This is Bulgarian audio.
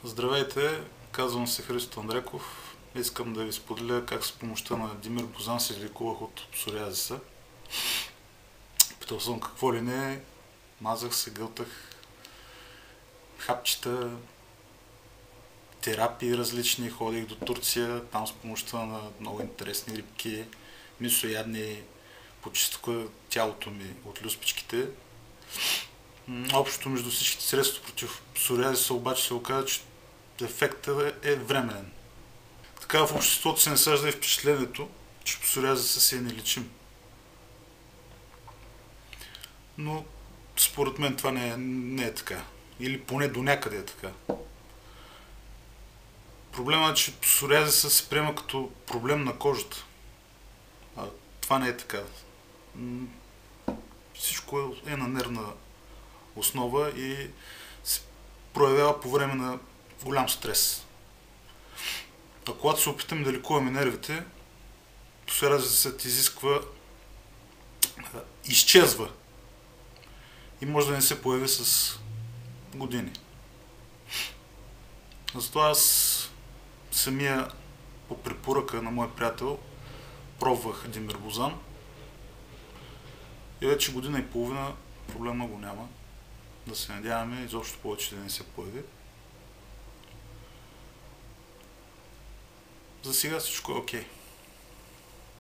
Здравейте, казвам се Христо Андреков. Искам да ви споделя как с помощта на Димир Бозан се излекувах от псориазиса. Питал съм какво ли не, мазах се, гълтах хапчета, терапии различни, ходих до Турция, там с помощта на много интересни рибки, мисоядни, почистиха тялото ми от люспичките. Общото между всичките средства против псориазиса обаче се оказа, че ефектът е временен. Така в обществото се насажда и впечатлението, че псориазиса си е нелечим. Но според мен това не е така. Или поне до някъде е така. Проблемът е, че псориазиса се приема като проблем на кожата. А това не е така. Всичко е на нервна основа и се проявява по време на голям стрес. А когато се опитаме да лекуваме нервите, псориазисът изисква, изчезва и може да не се появи с години. Затова аз самия по препоръка на мой приятел пробвах Димир Бозан и вече година и половина проблема го няма. Да се надяваме изобщо повече да не се появи. За сега всичко е окей.